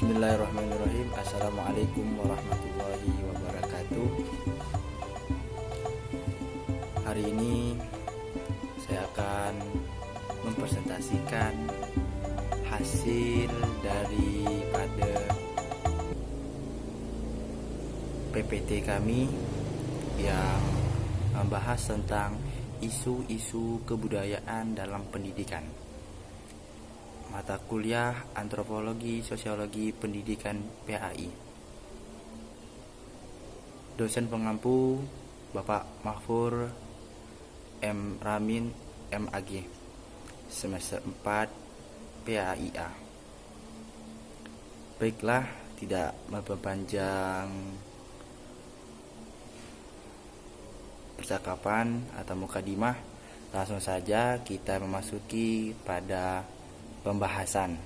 Bismillahirrahmanirrahim. Assalamualaikum warahmatullahi wabarakatuh. Hari ini saya akan mempresentasikan hasil daripada PPT kami yang membahas tentang isu-isu kebudayaan dalam pendidikan. Mata kuliah Antropologi Sosiologi Pendidikan PAI. Dosen pengampu Bapak Mahfur M. Ramin MAG, semester 4 PAIA. Baiklah, tidak memperpanjang percakapan atau mukadimah, langsung saja kita memasuki pada pembahasan.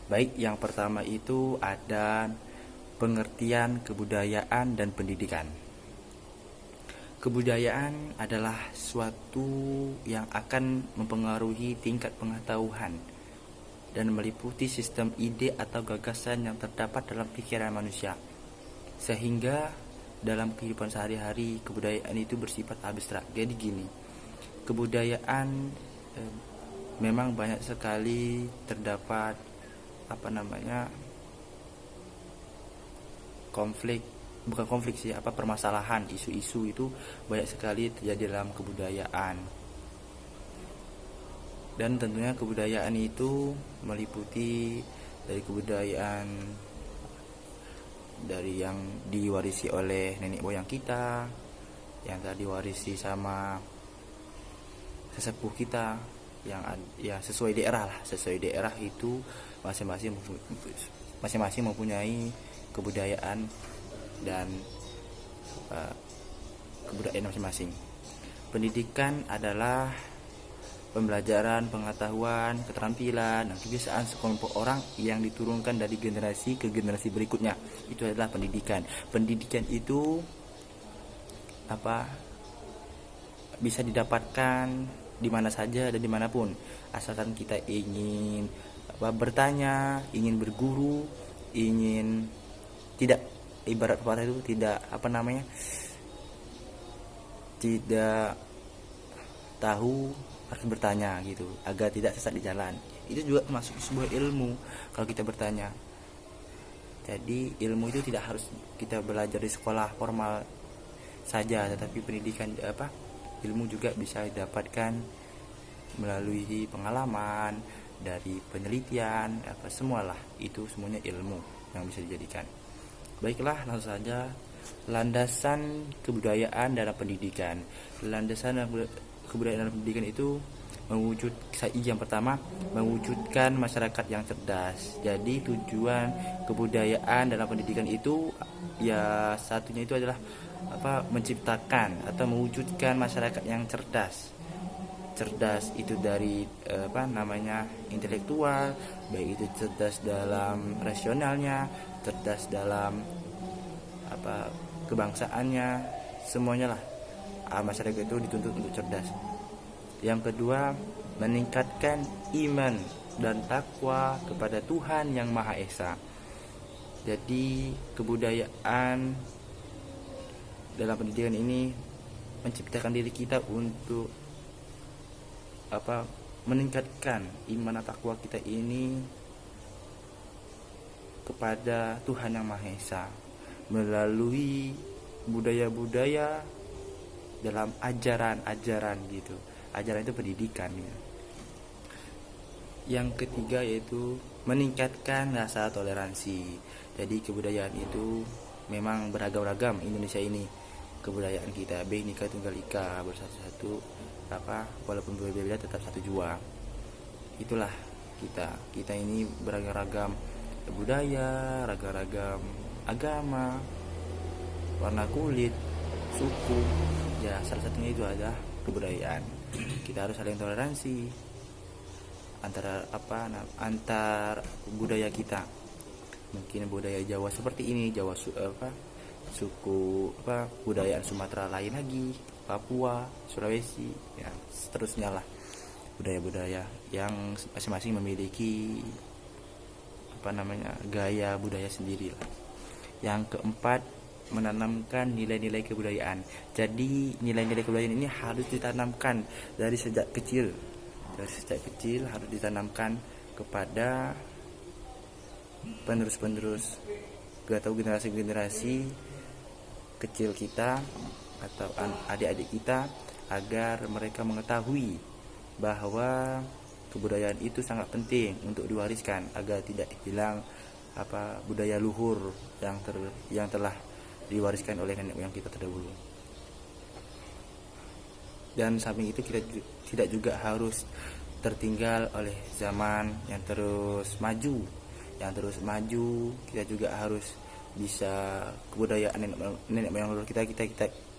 Baik, yang pertama itu ada pengertian kebudayaan dan pendidikan. Kebudayaan adalah suatu yang akan mempengaruhi tingkat pengetahuan dan meliputi sistem ide atau gagasan yang terdapat dalam pikiran manusia, sehingga dalam kehidupan sehari-hari kebudayaan itu bersifat abstrak. Jadi gini, kebudayaan memang banyak sekali terdapat permasalahan, isu-isu itu banyak sekali terjadi dalam kebudayaan. Dan tentunya kebudayaan itu meliputi dari kebudayaan dari yang diwarisi oleh nenek moyang kita, yang tadi diwarisi sama sesepuh kita, yang ya sesuai daerah itu masing-masing mempunyai kebudayaan dan kebudayaan masing-masing. Pendidikan adalah pembelajaran, pengetahuan, keterampilan, dan kebiasaan sekelompok orang yang diturunkan dari generasi ke generasi berikutnya. Itu adalah pendidikan. Pendidikan itu bisa didapatkan di mana saja dan dimanapun, asalkan kita ingin bertanya, ingin berguru, ingin tidak tidak tahu, harus bertanya gitu, agar tidak sesat di jalan. Itu juga termasuk sebuah ilmu kalau kita bertanya. Jadi ilmu itu tidak harus kita belajar di sekolah formal saja, tetapi pendidikan ilmu juga bisa didapatkan melalui pengalaman, dari penelitian, semualah itu semuanya ilmu yang bisa dijadikan. Baiklah, langsung saja. Landasan kebudayaan dalam pendidikan. Landasan kebudayaan dalam pendidikan itu yang pertama, mewujudkan masyarakat yang cerdas. Jadi tujuan kebudayaan dalam pendidikan itu ya satunya itu adalah menciptakan atau mewujudkan masyarakat yang cerdas itu dari intelektual, baik itu cerdas dalam rasionalnya, cerdas dalam kebangsaannya, semuanya lah. Masyarakat itu dituntut untuk cerdas. Yang kedua, meningkatkan iman dan takwa kepada Tuhan yang Maha Esa. Jadi kebudayaan dalam pendidikan ini menciptakan diri kita untuk meningkatkan iman dan takwa kita ini kepada Tuhan yang Maha Esa melalui budaya-budaya dalam ajaran gitu. Ajaran itu pendidikan ya. Yang ketiga yaitu meningkatkan rasa toleransi. Jadi kebudayaan itu memang beragam-ragam. Indonesia ini kebudayaan kita Bhinneka Tunggal Ika, bersatu-satu, walaupun berbeda tetap satu jua. Itulah kita ini beragam-ragam budaya, ragam-ragam agama, warna kulit, suku. Ya salah satunya itu adalah kebudayaan. Kita harus saling toleransi antar budaya kita. Mungkin budaya Jawa seperti ini, suku budayaan Sumatera lain lagi, Papua, Sulawesi, ya seterusnya lah, budaya-budaya yang masing-masing memiliki gaya budaya sendiri lah. Yang keempat, menanamkan nilai-nilai kebudayaan. Jadi nilai-nilai kebudayaan ini harus ditanamkan dari sejak kecil. Dari sejak kecil harus ditanamkan kepada penerus-penerus atau generasi-generasi kecil kita atau adik-adik kita, agar mereka mengetahui bahwa kebudayaan itu sangat penting untuk diwariskan agar tidak hilang budaya luhur yang telah diwariskan oleh nenek moyang kita terdahulu. Dan samping itu kita tidak juga harus tertinggal oleh zaman yang terus maju. Kita juga harus bisa kebudayaan nenek moyang leluhur kita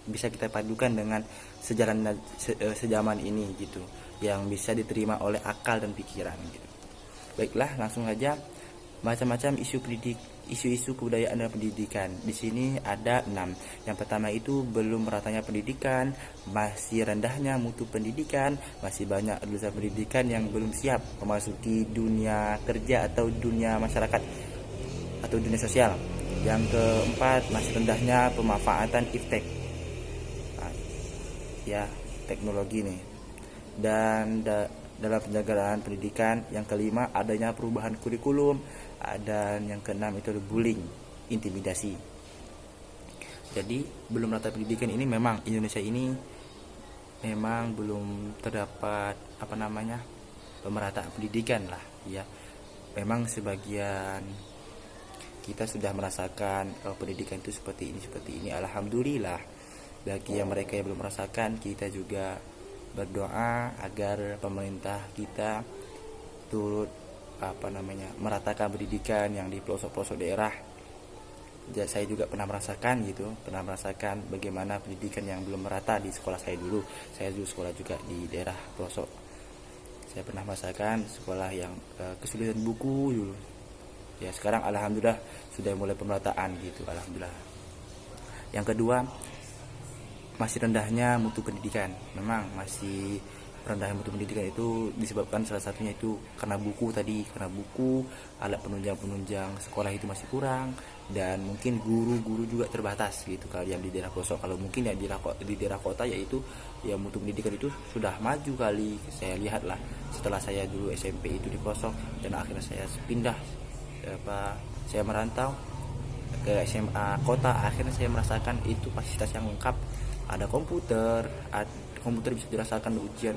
bisa kita padukan dengan sejaman ini gitu, yang bisa diterima oleh akal dan pikiran gitu. Baiklah, langsung saja. Macam-macam isu-isu kebudayaan dan pendidikan. Di sini ada 6. Yang pertama itu belum meratanya pendidikan, masih rendahnya mutu pendidikan, masih banyak lulusan pendidikan yang belum siap memasuki dunia kerja atau dunia masyarakat atau dunia sosial. Yang keempat, masih rendahnya pemanfaatan iptek, teknologi nih. Dan dalam penyelenggaraan pendidikan. Yang kelima, adanya perubahan kurikulum. Dan yang keenam itu bullying, intimidasi. Jadi belum rata pendidikan ini memang Indonesia ini memang belum terdapat pemerataan pendidikan lah ya. Memang sebagian kita sudah merasakan pendidikan itu seperti ini. Alhamdulillah. Bagi yang mereka yang belum merasakan, kita juga berdoa agar pemerintah kita turut meratakan pendidikan yang di pelosok-pelosok daerah. Jadi saya juga pernah merasakan bagaimana pendidikan yang belum merata di sekolah saya dulu. Saya dulu sekolah juga di daerah pelosok. Saya pernah merasakan sekolah yang kesulitan buku dulu. Ya, sekarang alhamdulillah sudah mulai pemerataan gitu, alhamdulillah. Yang kedua, masih rendahnya mutu pendidikan. Memang masih rendahnya mutu pendidikan itu disebabkan salah satunya itu karena buku, alat penunjang sekolah itu masih kurang, dan mungkin guru-guru juga terbatas gitu kalau yang di daerah pelosok. Kalau mungkin ya di daerah kota yaitu ya mutu pendidikan itu sudah maju kali. Saya lihat lah setelah saya dulu SMP itu di pelosok dan akhirnya saya pindah saya merantau ke SMA kota, akhirnya saya merasakan itu fasilitas yang lengkap. Ada komputer bisa dirasakan ujian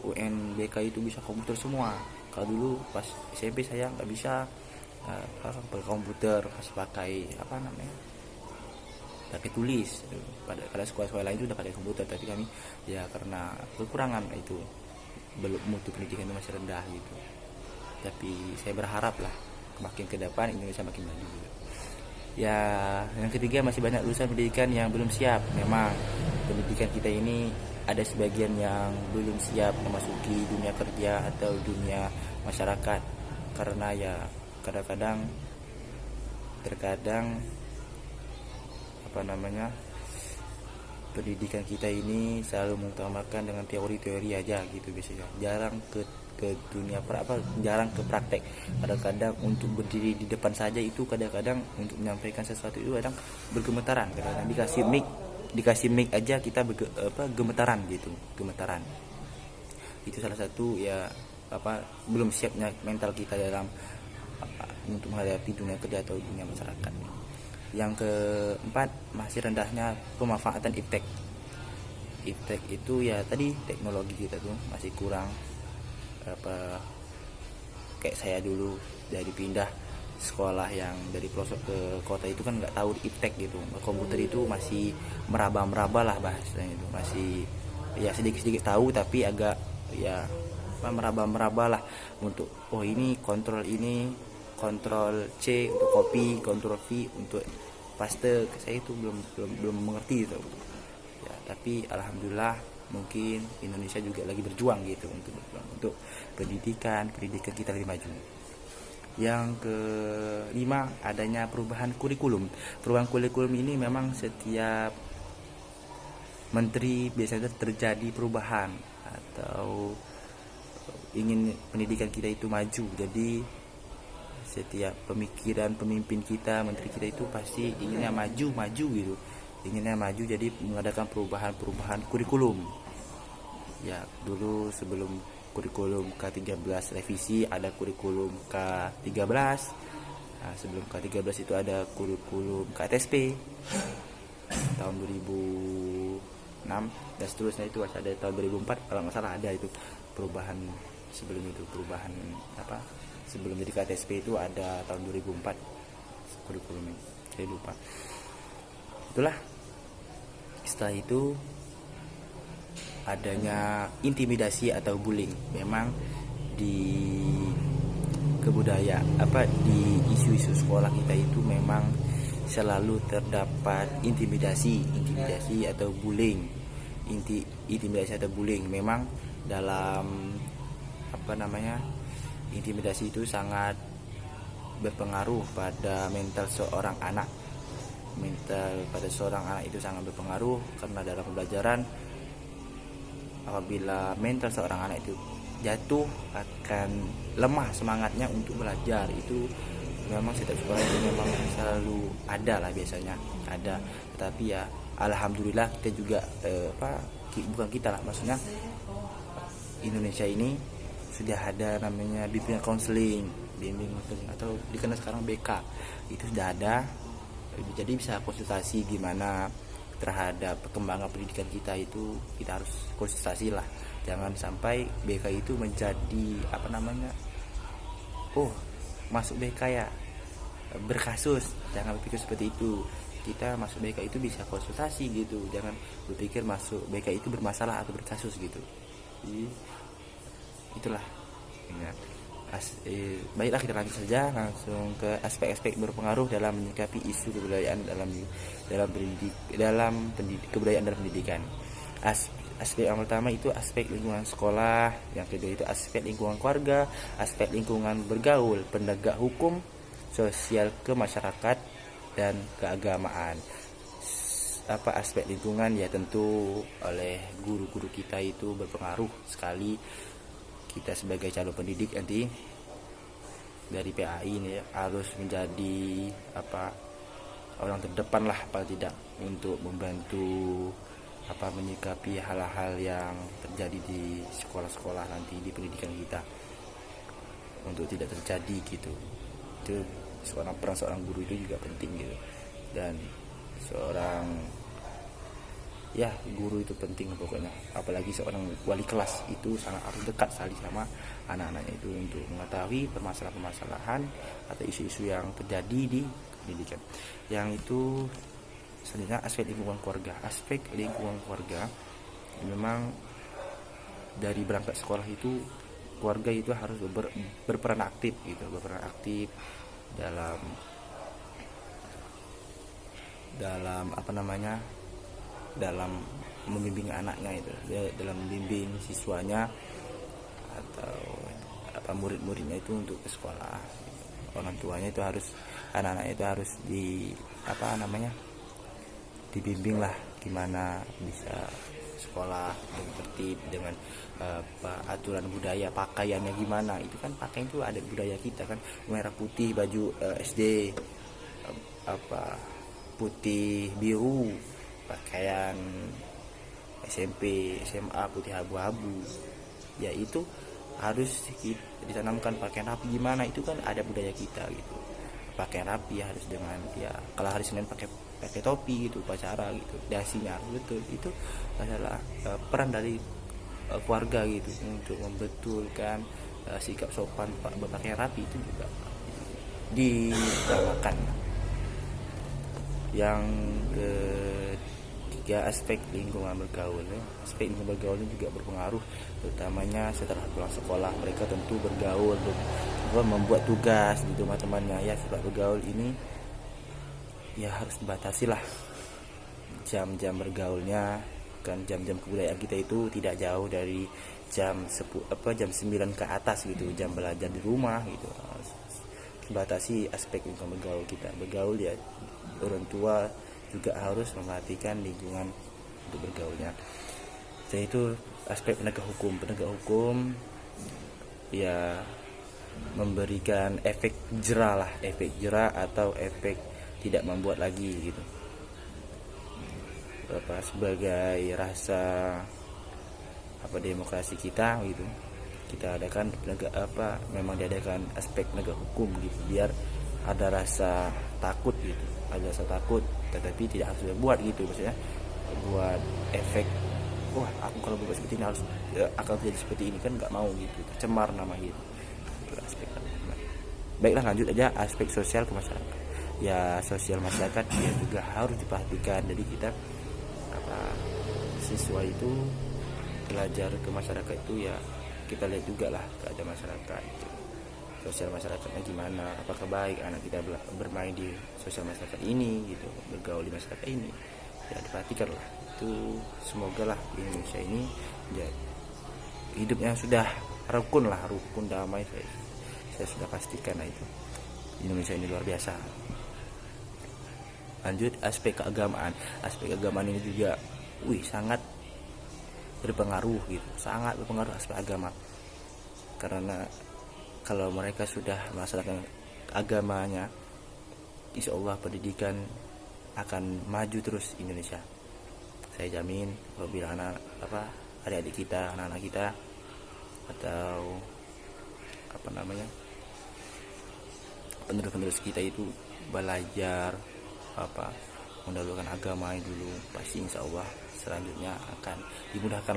UNBK itu bisa komputer semua. Kalau dulu pas SMP saya nggak bisa pakai komputer, pakai tulis. Pada sekolah-sekolah lain itu udah pakai komputer, tapi kami ya karena kekurangan itu belum, mutu pendidikan itu masih rendah gitu. Tapi saya berharap lah makin ke depan Indonesia makin maju gitu. Ya, yang ketiga, masih banyak lulusan pendidikan yang belum siap. Memang pendidikan kita ini ada sebagian yang belum siap memasuki dunia kerja atau dunia masyarakat, karena ya terkadang pendidikan kita ini selalu mengutamakan dengan teori-teori aja gitu biasanya, jarang ke dunia jarang ke praktek. Kadang-kadang untuk berdiri di depan saja itu kadang-kadang untuk menyampaikan sesuatu itu kadang bergemetaran. Kadang-kadang dikasih mic aja kita gemetaran. Itu salah satu ya belum siapnya mental kita dalam untuk menghadapi dunia kerja atau dunia masyarakat. Yang keempat, masih rendahnya pemanfaatan iptek. Iptek itu ya tadi teknologi kita tuh masih kurang. Kayak saya dulu dari pindah sekolah yang dari pelosok ke kota itu kan nggak tahu iptek gitu. Komputer itu masih meraba-meraba lah bahasanya, itu masih ya sedikit-sedikit tahu, tapi agak ya meraba-meraba lah untuk ini kontrol C untuk copy, kontrol V untuk paste. Saya itu belum mengerti itu ya, tapi alhamdulillah mungkin Indonesia juga lagi berjuang gitu untuk pendidikan kita lebih maju. Yang kelima, adanya perubahan kurikulum. Perubahan kurikulum ini memang setiap menteri biasanya terjadi perubahan atau ingin pendidikan kita itu maju. Jadi setiap pemikiran pemimpin kita, menteri kita itu pasti inginnya maju gitu, inginnya maju. Jadi mengadakan perubahan kurikulum. Ya dulu sebelum kurikulum K13 revisi ada kurikulum K13. Nah, sebelum K13 itu ada kurikulum KTSP tahun 2006 dan seterusnya. Itu ada tahun 2004 kalau nggak salah, ada itu perubahan. Sebelum itu perubahan apa, sebelum jadi KTSP itu ada tahun 2004 kurikulumnya, saya lupa. Itulah, setelah itu adanya intimidasi atau bullying. Memang di di isu-isu sekolah kita itu memang selalu terdapat intimidasi atau bullying. Intimidasi atau bullying memang dalam intimidasi itu sangat berpengaruh pada mental seorang anak. Itu sangat berpengaruh, karena dalam pembelajaran apabila mental seorang anak itu jatuh akan lemah semangatnya untuk belajar. Itu memang setiap sekolah itu memang selalu ada lah, biasanya ada. Tetapi ya alhamdulillah kita juga bukan kita lah, maksudnya Indonesia ini sudah ada namanya bimbingan konseling atau dikenal sekarang BK. Itu sudah ada, jadi bisa konsultasi gimana terhadap perkembangan pendidikan kita. Itu kita harus konsultasi lah, jangan sampai BK itu menjadi masuk BK ya berkasus. Jangan berpikir seperti itu. Kita masuk BK itu bisa konsultasi gitu, jangan berpikir masuk BK itu bermasalah atau berkasus gitu. Jadi itulah ya. Baiklah, kita lanjut saja langsung ke aspek-aspek berpengaruh dalam menyikapi isu kebudayaan dalam kebudayaan dalam pendidikan. Aspek yang pertama itu aspek lingkungan sekolah, yang kedua itu aspek lingkungan keluarga, aspek lingkungan bergaul, penegak hukum, sosial kemasyarakatan, dan keagamaan. Aspek lingkungan ya tentu oleh guru-guru kita itu berpengaruh sekali. Kita sebagai calon pendidik nanti dari PAI ini harus menjadi orang terdepan lah, paling tidak, untuk membantu menyikapi hal-hal yang terjadi di sekolah-sekolah nanti, di pendidikan kita, untuk tidak terjadi gitu. Itu peran seorang guru itu juga penting gitu. Dan guru itu penting pokoknya, apalagi seorang wali kelas itu sangat harus dekat sekali sama anak-anaknya itu untuk mengetahui permasalahan-permasalahan atau isu-isu yang terjadi di pendidikan. Yang itu selanjutnya aspek lingkungan keluarga. Memang dari berangkat sekolah itu keluarga itu harus berperan aktif dalam dalam membimbing anaknya itu, dalam membimbing siswanya atau murid-muridnya itu untuk ke sekolah. Orang tuanya itu harus, anak-anaknya itu harus dibimbing lah gimana bisa sekolah dengan tertib, dengan aturan budaya, pakaiannya gimana. Itu kan pakaian itu ada budaya kita kan, merah putih baju SD, putih biru pakaian SMP, SMA putih abu-abu. Ya itu harus ditanamkan pakaian rapi gimana, itu kan ada budaya kita gitu. Pakaian rapi harus dengan kalau hari Senin pakai topi gitu, upacara gitu, dasinya harus betul. Itu adalah peran dari keluarga gitu untuk membetulkan sikap sopan berpakaian rapi. Itu juga ditamakan. Yang ketiga, aspek lingkungan bergaul. Aspek lingkungan bergaul ini juga berpengaruh, terutamanya setelah pulang sekolah. Mereka tentu bergaul, membuat tugas di rumah temannya. Ya, setelah bergaul ini ya harus dibatasi lah jam-jam bergaulnya. Kan jam-jam kebudayaan kita itu tidak jauh dari jam 9 ke atas gitu, jam belajar di rumah gitu. Batasi aspek lingkungan bergaul kita. Bergaul ya, orang tua juga harus memperhatikan lingkungan untuk bergaulnya. Jadi itu aspek penegak hukum ya memberikan efek jera lah, efek jera atau efek tidak membuat lagi gitu. Sebagai rasa demokrasi kita gitu, kita adakan memang diadakan aspek penegak hukum gitu, biar ada rasa takut gitu, ada rasa takut tetapi tidak harus berbuat gitu, maksudnya buat efek wah aku kalau berbuat seperti ini harus akan terjadi seperti ini, kan nggak mau gitu, tercemar nama gitu. Itu aspek. Baiklah, lanjut aja aspek sosial ke masyarakat. Ya sosial masyarakat ya juga harus diperhatikan. Jadi kita siswa itu belajar ke masyarakat itu ya kita lihat juga lah keadaan masyarakat itu. Sosial masyarakatnya gimana, apakah baik anak kita bermain di sosial masyarakat ini gitu, bergaul di masyarakat ini, ya diperhatikan lah itu. Semoga lah di Indonesia ini ya, hidupnya sudah rukun lah, rukun damai. Saya sudah pastikan lah itu Indonesia ini luar biasa. Lanjut aspek keagamaan. Aspek keagamaan ini juga sangat berpengaruh gitu, sangat berpengaruh aspek agama, karena kalau mereka sudah melaksanakan agamanya, insya Allah pendidikan akan maju terus Indonesia. Saya jamin apabila adik-adik kita, anak-anak kita, atau penerus-penerus kita itu belajar mendahulukan agama dulu, pasti insya Allah selanjutnya akan dimudahkan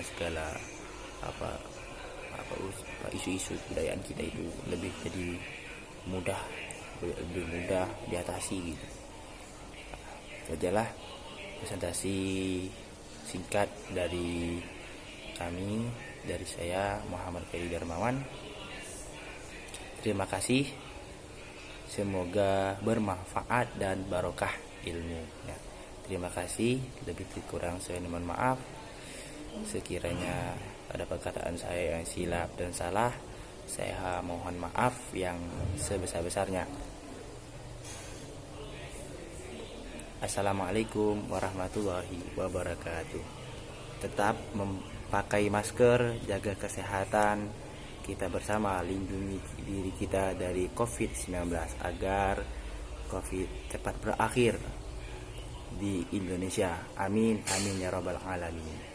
segala isu-isu kebudayaan kita itu lebih mudah diatasi gitu. Sajalah presentasi singkat dari saya Muhammad Ferry Darmawan. Terima kasih, semoga bermanfaat dan barokah ilmu ya. Terima kasih, lebih kurang saya mohon maaf. Sekiranya ada perkataan saya yang silap dan salah, saya mohon maaf yang sebesar-besarnya. Assalamualaikum warahmatullahi wabarakatuh. Tetap memakai masker, jaga kesehatan kita bersama, lindungi diri kita dari COVID-19 agar COVID cepat berakhir di Indonesia. Amin, amin ya rabbal alamin.